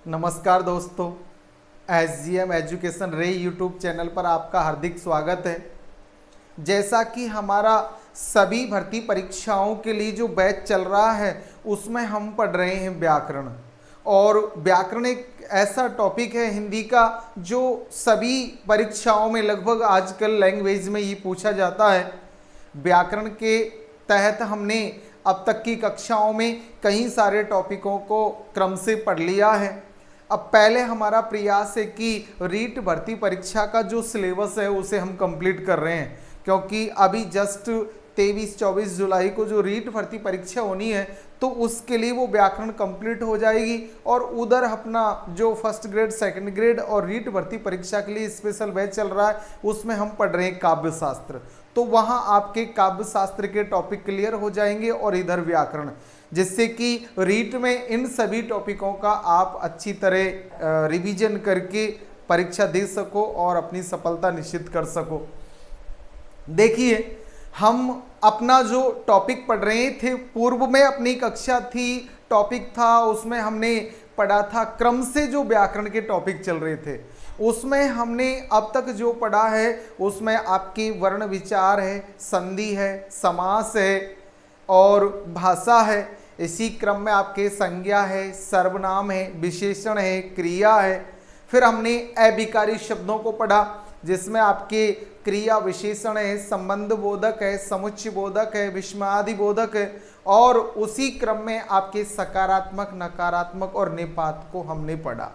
नमस्कार दोस्तों, SGM education रे यूट्यूब चैनल पर आपका हार्दिक स्वागत है। जैसा कि हमारा सभी भर्ती परीक्षाओं के लिए जो बैच चल रहा है उसमें हम पढ़ रहे हैं व्याकरण। और व्याकरण एक ऐसा टॉपिक है हिंदी का जो सभी परीक्षाओं में लगभग आजकल लैंग्वेज में ये पूछा जाता है। व्याकरण के तहत हमने अब तक की कक्षाओं में कई सारे टॉपिकों को क्रम से पढ़ लिया है। अब पहले हमारा प्रयास है कि रीट भर्ती परीक्षा का जो सिलेबस है उसे हम कंप्लीट कर रहे हैं, क्योंकि अभी जस्ट 23-24 जुलाई को जो रीट भर्ती परीक्षा होनी है तो उसके लिए वो व्याकरण कंप्लीट हो जाएगी। और उधर अपना जो फर्स्ट ग्रेड, सेकंड ग्रेड और रीट भर्ती परीक्षा के लिए स्पेशल बैच चल रहा है उसमें हम पढ़ रहे हैं काव्य शास्त्र। तो वहाँ आपके काव्य शास्त्र के टॉपिक क्लियर हो जाएंगे और इधर व्याकरण, जिससे कि रीट में इन सभी टॉपिकों का आप अच्छी तरह रिवीजन करके परीक्षा दे सको और अपनी सफलता निश्चित कर सको। देखिए, हम अपना जो टॉपिक पढ़ रहे थे, पूर्व में अपनी कक्षा थी, टॉपिक था उसमें हमने पढ़ा था क्रम से जो व्याकरण के टॉपिक चल रहे थे उसमें हमने अब तक जो पढ़ा है उसमें आपकी वर्ण विचार है, संधि है, समास है और भाषा है। इसी क्रम में आपके संज्ञा है, सर्वनाम है, विशेषण है, क्रिया है। फिर हमने अभिकारी शब्दों को पढ़ा जिसमें आपके क्रिया विशेषण है, संबंध बोधक है, समुच्चय बोधक है, विस्मयादि बोधक है। और उसी क्रम में आपके सकारात्मक, नकारात्मक और निपात को हमने पढ़ा।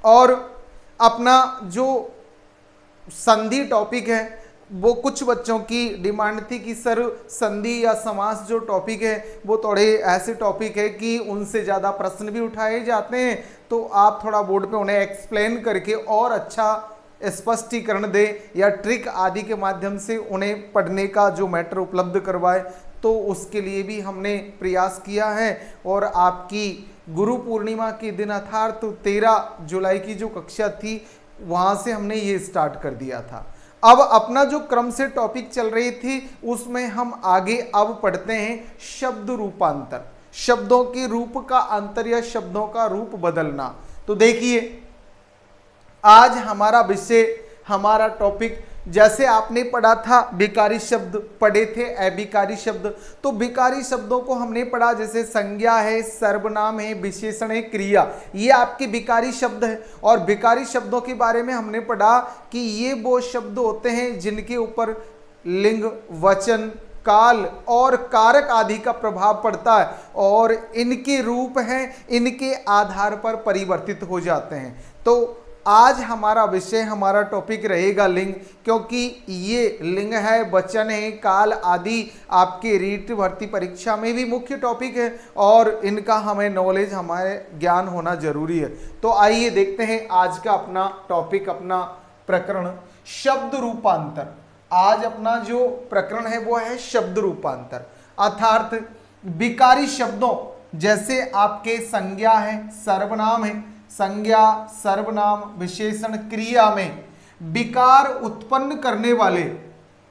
और अपना जो संधि टॉपिक है वो कुछ बच्चों की डिमांड थी कि सर संधि या समास जो टॉपिक है वो थोड़े ऐसे टॉपिक है कि उनसे ज़्यादा प्रश्न भी उठाए जाते हैं, तो आप थोड़ा बोर्ड पे उन्हें एक्सप्लेन करके और अच्छा स्पष्टीकरण दे या ट्रिक आदि के माध्यम से उन्हें पढ़ने का जो मैटर उपलब्ध करवाए। तो उसके लिए भी हमने प्रयास किया है। और आपकी गुरु पूर्णिमा के दिन अर्थात 13 जुलाई की जो कक्षा थी वहाँ से हमने ये स्टार्ट कर दिया था। अब अपना जो क्रम से टॉपिक चल रही थी उसमें हम आगे अब पढ़ते हैं शब्द रूपांतर, शब्दों के रूप का अंतर या शब्दों का रूप बदलना। तो देखिए, आज हमारा विषय, हमारा टॉपिक, जैसे आपने पढ़ा था विकारी शब्द पढ़े थे, अभिकारी शब्द, तो विकारी शब्दों को हमने पढ़ा जैसे संज्ञा है, सर्वनाम है, विशेषण है, क्रिया, ये आपके विकारी शब्द है। और विकारी शब्दों के बारे में हमने पढ़ा कि ये वो शब्द होते हैं जिनके ऊपर लिंग, वचन, काल और कारक आदि का प्रभाव पड़ता है और इनके रूप हैं, इनके आधार पर परिवर्तित हो जाते हैं। तो आज हमारा विषय, हमारा टॉपिक रहेगा लिंग, क्योंकि ये लिंग है, वचन है, काल आदि आपके रीट भर्ती परीक्षा में भी मुख्य टॉपिक है और इनका हमें नॉलेज, हमारे ज्ञान होना जरूरी है। तो आइए देखते हैं आज का अपना टॉपिक, अपना प्रकरण शब्द रूपांतर। आज अपना जो प्रकरण है वो है शब्द रूपांतर, अर्थात विकारी शब्दों जैसे आपके संज्ञा है, सर्वनाम है, संज्ञा, सर्वनाम, विशेषण, क्रिया में विकार उत्पन्न करने वाले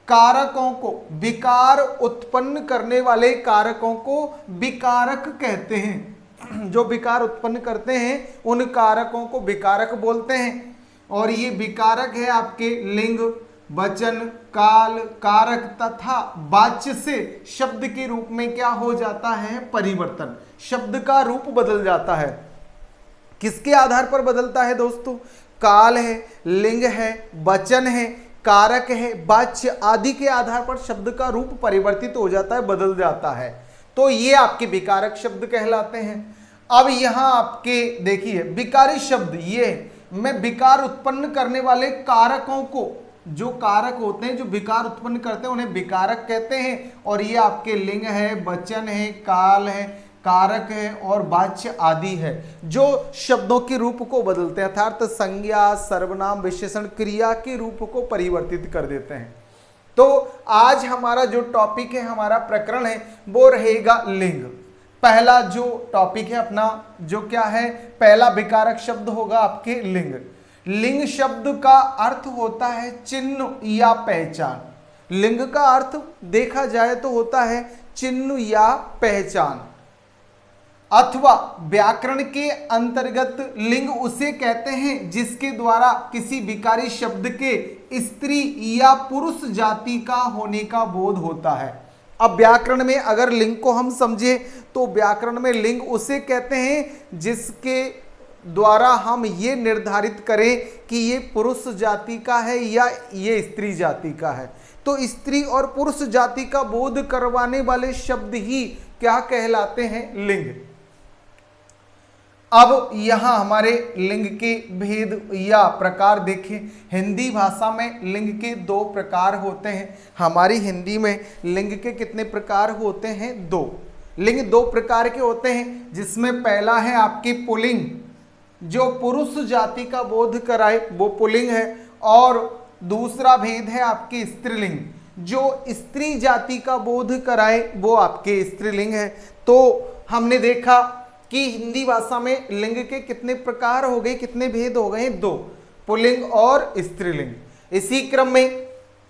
कारकों को, विकार उत्पन्न करने वाले कारकों को विकारक कहते हैं। जो विकार उत्पन्न करते हैं उन कारकों को विकारक बोलते हैं। और ये विकारक है आपके लिंग, वचन, काल, कारक तथा वाच्य से शब्द के रूप में क्या हो जाता है, परिवर्तन, शब्द का रूप बदल जाता है। किसके आधार पर बदलता है दोस्तों? काल है, लिंग है, वचन है, कारक है, वाच्य आदि के आधार पर शब्द का रूप परिवर्तित हो जाता है, बदल जाता है। तो ये आपके विकारक शब्द कहलाते हैं। अब यहां आपके देखिए विकारी शब्द, ये मैं विकार उत्पन्न करने वाले कारकों को, जो कारक होते हैं जो विकार उत्पन्न करते हैं उन्हें विकारक कहते हैं। और ये आपके लिंग है, वचन है, काल है, कारक है और वाच्य आदि है जो शब्दों के रूप को बदलते हैं, अर्थात संज्ञा, सर्वनाम, विशेषण, क्रिया के रूप को परिवर्तित कर देते हैं। तो आज हमारा जो टॉपिक है, हमारा प्रकरण है वो रहेगा लिंग। पहला जो टॉपिक है अपना, जो क्या है, पहला विकारक शब्द होगा आपके लिंग। लिंग शब्द का अर्थ होता है चिन्ह या पहचान। लिंग का अर्थ देखा जाए तो होता है चिन्ह या पहचान। अथवा व्याकरण के अंतर्गत लिंग उसे कहते हैं जिसके द्वारा किसी विकारी शब्द के स्त्री या पुरुष जाति का होने का बोध होता है। अब व्याकरण में अगर लिंग को हम समझे तो व्याकरण में लिंग उसे कहते हैं जिसके द्वारा हम ये निर्धारित करें कि ये पुरुष जाति का है या ये स्त्री जाति का है। तो स्त्री और पुरुष जाति का बोध करवाने वाले शब्द ही क्या कहलाते हैं? लिंग। अब यहां हमारे लिंग के भेद या प्रकार देखें। हिंदी भाषा में लिंग के दो प्रकार होते हैं। हमारी हिंदी में लिंग के कितने प्रकार होते हैं? दो। लिंग दो प्रकार के होते हैं, जिसमें पहला है आपकी पुल्लिंग, जो पुरुष जाति का बोध कराए वो पुल्लिंग है, और दूसरा भेद है आपकी स्त्रीलिंग, जो स्त्री जाति का बोध कराए वो आपके स्त्रीलिंग है। तो हमने देखा कि हिंदी भाषा में लिंग के कितने प्रकार हो गए, कितने भेद हो गए? दो, पुल्लिंग और स्त्रीलिंग। इसी क्रम में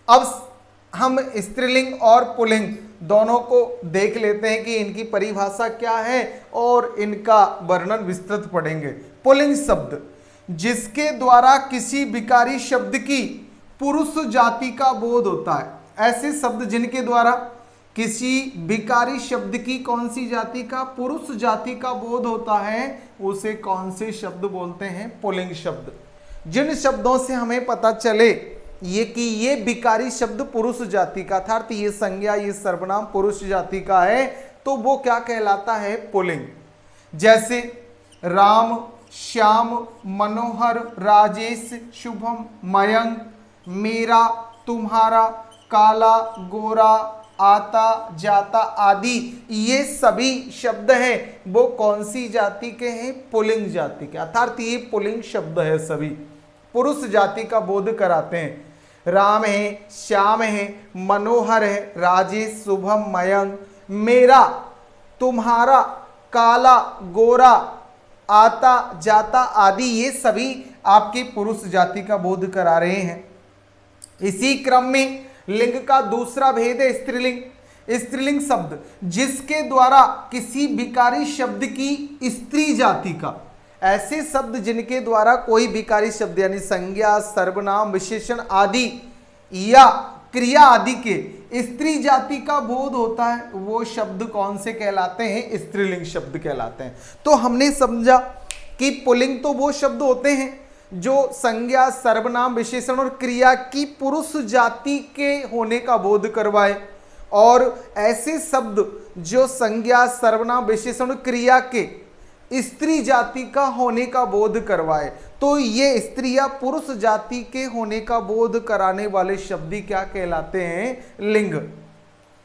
अब हम स्त्रीलिंग और पुल्लिंग दोनों को देख लेते हैं कि इनकी परिभाषा क्या है और इनका वर्णन विस्तृत पढ़ेंगे। पुल्लिंग शब्द जिसके द्वारा किसी विकारी शब्द की पुरुष जाति का बोध होता है। ऐसे शब्द जिनके द्वारा किसी विकारी शब्द की कौन सी जाति का? पुरुष जाति का बोध होता है, उसे कौन से शब्द बोलते हैं? पुल्लिंग शब्द। जिन शब्दों से हमें पता चले ये कि ये विकारी शब्द पुरुष जाति का था, अर्थात ये संज्ञा, ये सर्वनाम पुरुष जाति का है, तो वो क्या कहलाता है? पुल्लिंग। जैसे राम, श्याम, मनोहर, राजेश, शुभम, मयंक, मेरा, तुम्हारा, काला, गोरा, आता, जाता आदि ये सभी शब्द हैं, वो कौन सी जाति के हैं? पुल्लिंग जाति के। अर्थात ये पुल्लिंग शब्द है, सभी पुरुष जाति का बोध कराते हैं। राम है, श्याम है, मनोहर है, राजेश, शुभम, मयंक, मेरा, तुम्हारा, काला, गोरा, आता, जाता आदि ये सभी आपकी पुरुष जाति का बोध करा रहे हैं। इसी क्रम में लिंग का दूसरा भेद है स्त्रीलिंग। स्त्रीलिंग शब्द जिसके द्वारा किसी विकारी शब्द की स्त्री जाति का, ऐसे शब्द जिनके द्वारा कोई विकारी शब्द यानी संज्ञा, सर्वनाम, विशेषण आदि या क्रिया आदि के स्त्री जाति का बोध होता है, वो शब्द कौन से कहलाते हैं? स्त्रीलिंग शब्द कहलाते हैं। तो हमने समझा कि पुल्लिंग तो वो शब्द होते हैं जो संज्ञा, सर्वनाम, विशेषण और क्रिया की पुरुष जाति के होने का बोध करवाए, और ऐसे शब्द जो संज्ञा, सर्वनाम, विशेषण और क्रिया के स्त्री जाति का होने का बोध करवाए, तो ये स्त्री या पुरुष जाति के होने का बोध कराने वाले शब्द क्या कहलाते हैं? लिंग।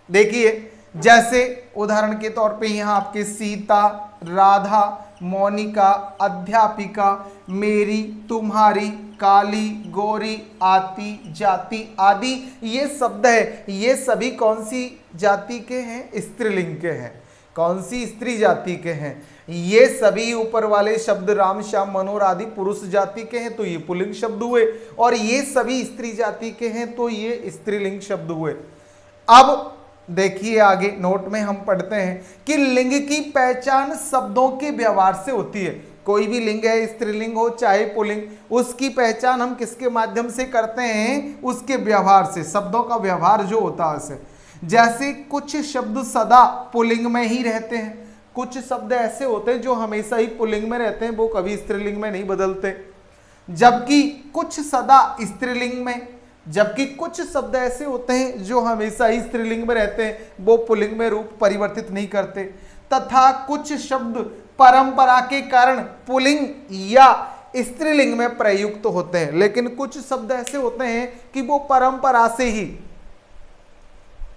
देखिए, जैसे उदाहरण के तौर पे यहाँ आपके सीता, राधा, मोनिका, अध्यापिका, मेरी, तुम्हारी, काली, गोरी, आती, जाति आदि ये शब्द है, ये सभी कौन सी जाति के हैं? स्त्रीलिंग के हैं। कौन सी? स्त्री जाति के हैं। ये सभी ऊपर वाले शब्द राम, श्याम, मनोहर आदि पुरुष जाति के हैं, तो ये पुल्लिंग शब्द हुए, और ये सभी स्त्री जाति के हैं, तो ये स्त्रीलिंग शब्द हुए। अब देखिए आगे नोट में हम पढ़ते हैं कि लिंग की पहचान शब्दों के व्यवहार से होती है। कोई भी लिंग है, स्त्रीलिंग हो चाहे पुल्लिंग, उसकी पहचान हम किसके माध्यम से करते हैं? उसके व्यवहार से, शब्दों का व्यवहार जो होता है उसे। जैसे कुछ शब्द सदा पुल्लिंग में ही रहते हैं, कुछ शब्द ऐसे होते हैं जो हमेशा ही पुल्लिंग में रहते हैं, वो कभी स्त्रीलिंग में नहीं बदलते, जबकि कुछ सदा स्त्रीलिंग में, जबकि कुछ शब्द ऐसे होते हैं जो हमेशा ही स्त्रीलिंग में रहते हैं, वो पुल्लिंग में रूप परिवर्तित नहीं करते, तथा कुछ शब्द परंपरा के कारण पुल्लिंग या स्त्रीलिंग में प्रयुक्त होते हैं, लेकिन कुछ शब्द ऐसे होते हैं कि वो परंपरा से ही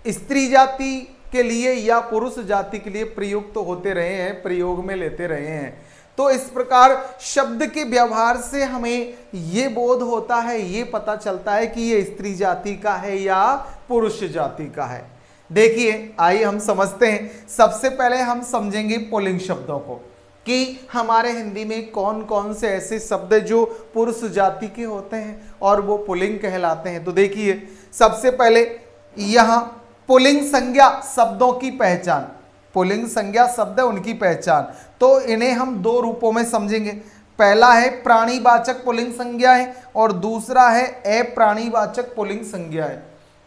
स्त्री जाति के लिए या पुरुष जाति के लिए प्रयुक्त होते रहे हैं, प्रयोग में लेते रहे हैं। तो इस प्रकार शब्द के व्यवहार से हमें ये बोध होता है, ये पता चलता है कि ये स्त्री जाति का है या पुरुष जाति का है। देखिए, आइए हम समझते हैं। सबसे पहले हम समझेंगे पुल्लिंग शब्दों को कि हमारे हिंदी में कौन कौन से ऐसे शब्द जो पुरुष जाति के होते हैं और वो पुल्लिंग कहलाते हैं। तो देखिए, सबसे पहले यहाँ पुल्लिंग संज्ञा शब्दों की पहचान। पुल्लिंग संज्ञा शब्द है उनकी पहचान। तो इन्हें हम दो रूपों में समझेंगे। पहला है प्राणीवाचक पुल्लिंग संज्ञाएं और दूसरा है अप्राणीवाचक पुल्लिंग संज्ञाएं।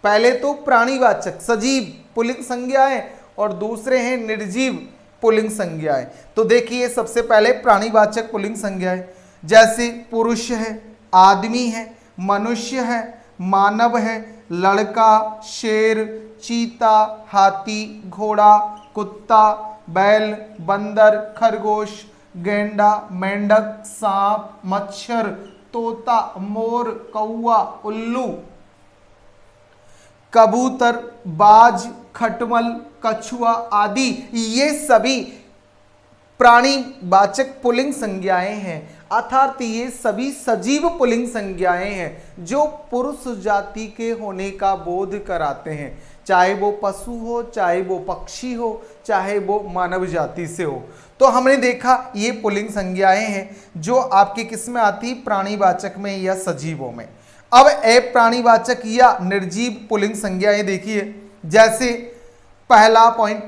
पहले तो प्राणीवाचक सजीव पुल्लिंग संज्ञाएं और दूसरे हैं निर्जीव पुल्लिंग संज्ञाएं। तो देखिए सबसे पहले प्राणीवाचक पुल्लिंग संज्ञाएं, जैसे पुरुष है, आदमी है, मनुष्य है, मानव है, लड़का, शेर, चीता, हाथी, घोड़ा, कुत्ता, बैल, बंदर, खरगोश, गेंडा, मेंढक, सांप, मच्छर, तोता, मोर, कौवा, उल्लू, कबूतर, बाज, खटमल, कछुआ आदि ये सभी प्राणीवाचक पुल्लिंग संज्ञाएं हैं, अर्थात ये सभी सजीव पुल्लिंग संज्ञाएं हैं जो पुरुष जाति के होने का बोध कराते हैं, चाहे वो पशु हो, चाहे वो पक्षी हो, चाहे वो मानव जाति से हो। तो हमने देखा ये पुल्लिंग संज्ञाएं हैं जो आपके किस में आती, प्राणीवाचक में या सजीवों में। अब अप्राणीवाचक या निर्जीव पुल्लिंग संज्ञाएं देखिए, जैसे पहला पॉइंट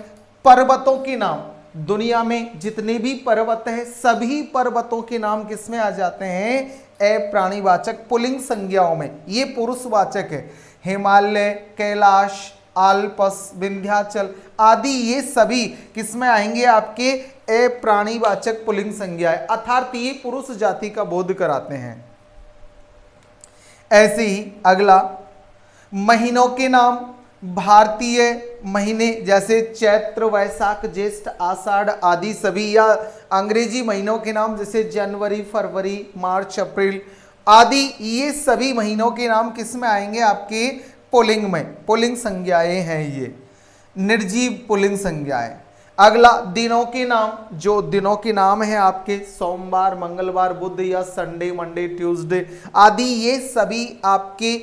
पर्वतों के नाम। दुनिया में जितने भी पर्वत हैं सभी पर्वतों के नाम किस में आ जाते हैं, अप्राणीवाचक पुल्लिंग संज्ञाओं में। ये पुरुषवाचक है, हिमालय, कैलाश, आल्प्स, विंध्याचल आदि ये सभी किस में आएंगे, आपके अप्राणीवाचक पुल्लिंग संज्ञाएं, अर्थात ये पुरुष जाति का बोध कराते हैं। ऐसे ही अगला महीनों के नाम। भारतीय महीने जैसे चैत्र, वैशाख, ज्येष्ठ, आषाढ़ आदि सभी, या अंग्रेजी महीनों के नाम जैसे जनवरी, फरवरी, मार्च, अप्रैल आदि ये सभी महीनों के नाम किस में आएंगे, आपके पुल्लिंग में, पुल्लिंग संज्ञाएं हैं ये, निर्जीव पुल्लिंग संज्ञाएं। अगला दिनों के नाम। जो दिनों के नाम है आपके सोमवार, मंगलवार, बुध या संडे, मंडे, ट्यूसडे आदि ये सभी आपके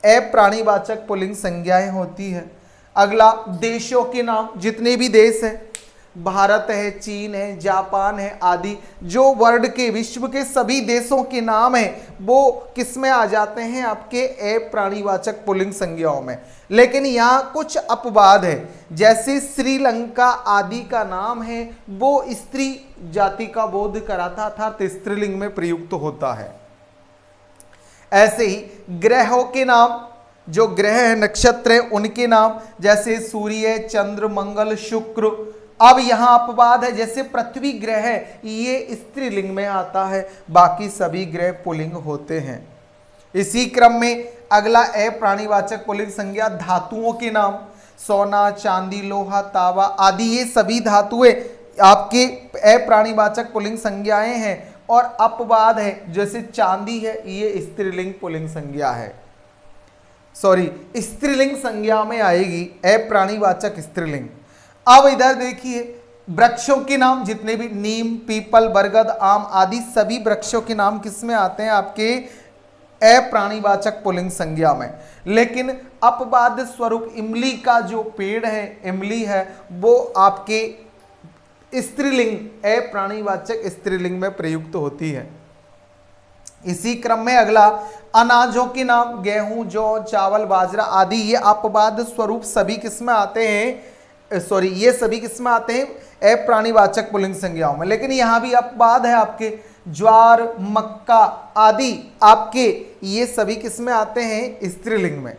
अप्राणीवाचक पुल्लिंग संज्ञाएं होती है। अगला देशों के नाम। जितने भी देश हैं, भारत है, चीन है, जापान है आदि, जो वर्ल्ड के विश्व के सभी देशों के नाम हैं वो किस में आ जाते हैं, आपके अप्राणीवाचक पुल्लिंग संज्ञाओं में। लेकिन यहाँ कुछ अपवाद है, जैसे श्रीलंका आदि का नाम है वो स्त्री जाति का बोध कराता अर्थात स्त्रीलिंग में प्रयुक्त होता है। ऐसे ही ग्रहों के नाम। जो ग्रह है, नक्षत्र है, उनके नाम जैसे सूर्य, चंद्र, मंगल, शुक्र। अब यहां अपवाद है, जैसे पृथ्वी ग्रह है ये स्त्रीलिंग में आता है, बाकी सभी ग्रह पुल्लिंग होते हैं। इसी क्रम में अगला अप्राणीवाचक पुल्लिंग संज्ञा धातुओं के नाम। सोना, चांदी, लोहा, तांबा आदि ये सभी धातुएं आपके अप्राणीवाचक पुल्लिंग संज्ञाएं हैं। और अपवाद है, जैसे चांदी है ये स्त्रीलिंग पुल्लिंग संज्ञा है, सॉरी स्त्रीलिंग संज्ञा में आएगी, अप्राणीवाचक स्त्रीलिंग। अब इधर देखिए वृक्षों के नाम। जितने भी नीम, पीपल, बरगद, आम आदि सभी वृक्षों के नाम किस में आते हैं, आपके अप्राणीवाचक पुल्लिंग संज्ञा में। लेकिन अपवाद स्वरूप इमली का जो पेड़ है, इमली है, वो आपके स्त्रीलिंग, अप्राणीवाचक स्त्रीलिंग में प्रयुक्त होती है। इसी क्रम में अगला अनाजों के नाम। गेहूं, जौ, चावल, बाजरा आदि ये अपवाद स्वरूप सभी किस्में आते हैं, सॉरी ये सभी किस्में आते हैं अप्राणीवाचक पुल्लिंग संज्ञाओं में। लेकिन यहां भी अपवाद है, आपके ज्वार, मक्का आदि आपके ये सभी किस्में आते हैं स्त्रीलिंग में।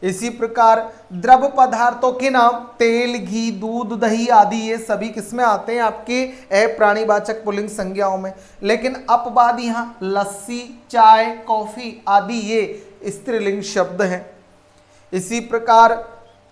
इसी प्रकार द्रव पदार्थों के नाम। तेल, घी, दूध, दही आदि ये सभी किसमें आते हैं, आपके अप्राणीवाचक पुल्लिंग संज्ञाओं में। लेकिन अपवाद यहाँ लस्सी, चाय, कॉफी आदि ये स्त्रीलिंग शब्द हैं। इसी प्रकार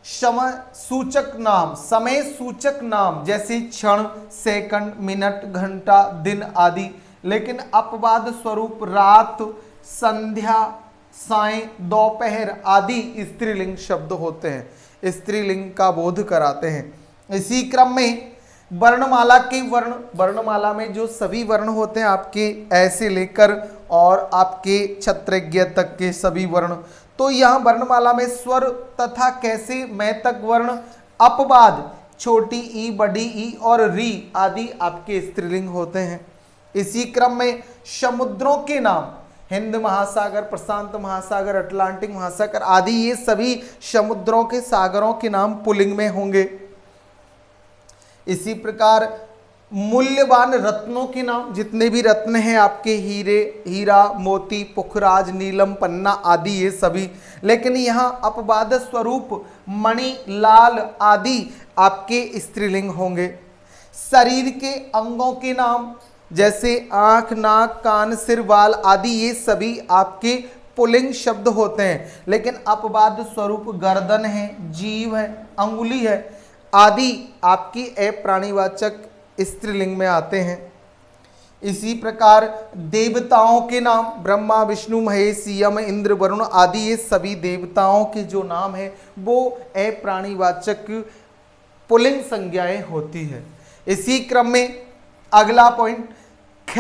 समय सूचक नाम, समय सूचक नाम जैसे क्षण, सेकंड, मिनट, घंटा, दिन आदि। लेकिन अपवाद स्वरूप रात, संध्या, साय, दोपहर आदि स्त्रीलिंग शब्द होते हैं, स्त्रीलिंग का बोध कराते हैं। इसी क्रम में वर्णमाला के वर्ण। वर्णमाला में जो सभी वर्ण होते हैं आपके ऐसे लेकर और आपके क्षत्रज्ञ तक के सभी वर्ण। तो यहाँ वर्णमाला में स्वर तथा कैसे मैं तक वर्ण, अपवाद छोटी ई, बड़ी ई और री आदि आपके स्त्रीलिंग होते हैं। इसी क्रम में समुद्रों के नाम। हिंद महासागर, प्रशांत महासागर, अटलांटिक महासागर आदि ये सभी समुद्रों के, सागरों के नाम पुल्लिंग में होंगे। इसी प्रकार मूल्यवान रत्नों के नाम, जितने भी रत्न हैं आपके, हीरे, हीरा, मोती, पुखराज, नीलम, पन्ना आदि ये सभी। लेकिन यहाँ अपवाद स्वरूप मणि, लाल आदि आपके स्त्रीलिंग होंगे। शरीर के अंगों के नाम जैसे आंख, नाक, कान, सिर, बाल आदि ये सभी आपके पुल्लिंग शब्द होते हैं। लेकिन अपवाद स्वरूप गर्दन है, जीभ है, अंगुली है आदि आपकी अप्राणीवाचक स्त्रीलिंग में आते हैं। इसी प्रकार देवताओं के नाम ब्रह्मा, विष्णु, महेश, यम, इंद्र, वरुण आदि ये सभी देवताओं के जो नाम है वो अप्राणीवाचक पुल्लिंग संज्ञाएं होती है। इसी क्रम में अगला पॉइंट, ख,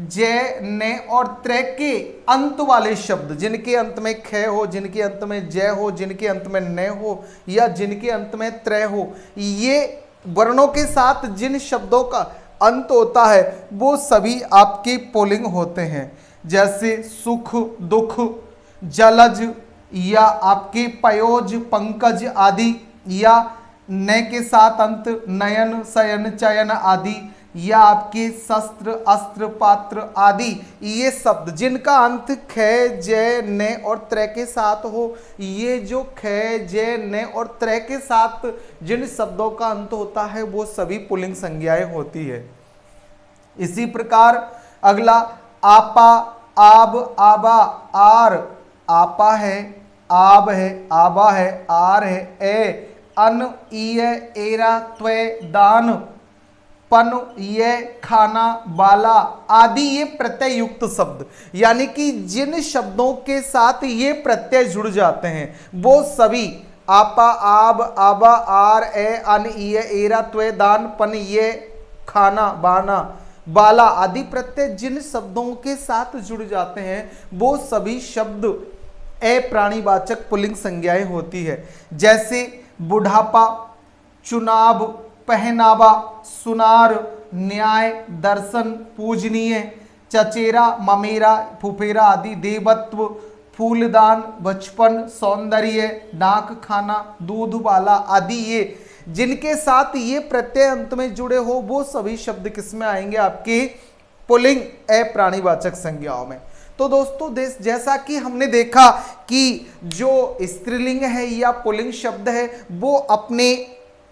जय, ने और त्र के अंत वाले शब्द, जिनके अंत में ख हो, जिनके अंत में जय हो, जिनके अंत में न हो या जिनके अंत में त्र हो, ये वर्णों के साथ जिन शब्दों का अंत होता है वो सभी आपके पुल्लिंग होते हैं। जैसे सुख, दुख, जलज या आपके पयोज, पंकज आदि, या न के साथ अंत नयन, शयन, चयन आदि, या आपके शस्त्र, अस्त्र, पात्र आदि ये शब्द जिनका अंत ख, जय, न और त्र के साथ हो, ये जो ख, जय, न और त्र के साथ जिन शब्दों का अंत होता है वो सभी पुल्लिंग संज्ञाएं होती है। इसी प्रकार अगला आपा, आब, आबा, आर, आपा है, आब है, आबा है, आर है, ए, अन, ईय, एरा, त्वे, दान, पन, ये, खाना, बाला आदि ये प्रत्यय युक्त शब्द, यानी कि जिन शब्दों के साथ ये प्रत्यय जुड़ जाते हैं वो सभी आपा, आब, आबा, आर, ए, अन, ईय, एरा, त्वे, दान, पन, ये, खाना, बाना, बाला आदि प्रत्यय जिन शब्दों के साथ जुड़ जाते हैं वो सभी शब्द अप्राणीवाचक पुल्लिंग संज्ञाएं होती है। जैसे बुढ़ापा, चुनाव, पहनावा, सुनार, न्याय, दर्शन, पूजनीय, चचेरा, ममेरा, फुफेरा आदि, देवत्व, फूलदान, बचपन, सौंदर्य, नाक, खाना, दूध वाला आदि ये जिनके साथ ये प्रत्यय अंत में जुड़े हो वो सभी शब्द किसमें आएंगे, आपके पुल्लिंग अप्राणीवाचक संज्ञाओं में। तो दोस्तों जैसा कि हमने देखा कि जो स्त्रीलिंग है या पुल्लिंग शब्द है वो अपने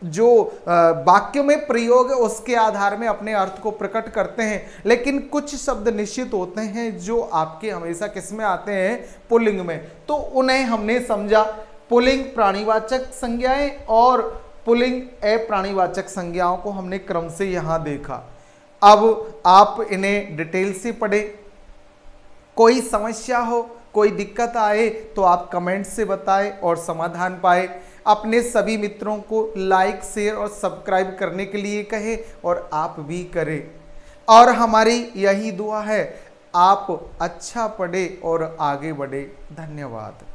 जो वाक्य में प्रयोग है उसके आधार में अपने अर्थ को प्रकट करते हैं, लेकिन कुछ शब्द निश्चित होते हैं जो आपके हमेशा किस में आते हैं, पुल्लिंग में। तो उन्हें हमने समझा पुल्लिंग प्राणीवाचक संज्ञाएं और पुल्लिंग अप्राणीवाचक संज्ञाओं को हमने क्रम से यहां देखा। अब आप इन्हें डिटेल से पढ़ें। कोई समस्या हो, कोई दिक्कत आए तो आप कमेंट से बताएं और समाधान पाए। अपने सभी मित्रों को लाइक, शेयर और सब्सक्राइब करने के लिए कहें और आप भी करें। और हमारी यही दुआ है आप अच्छा पढ़े और आगे बढ़े। धन्यवाद।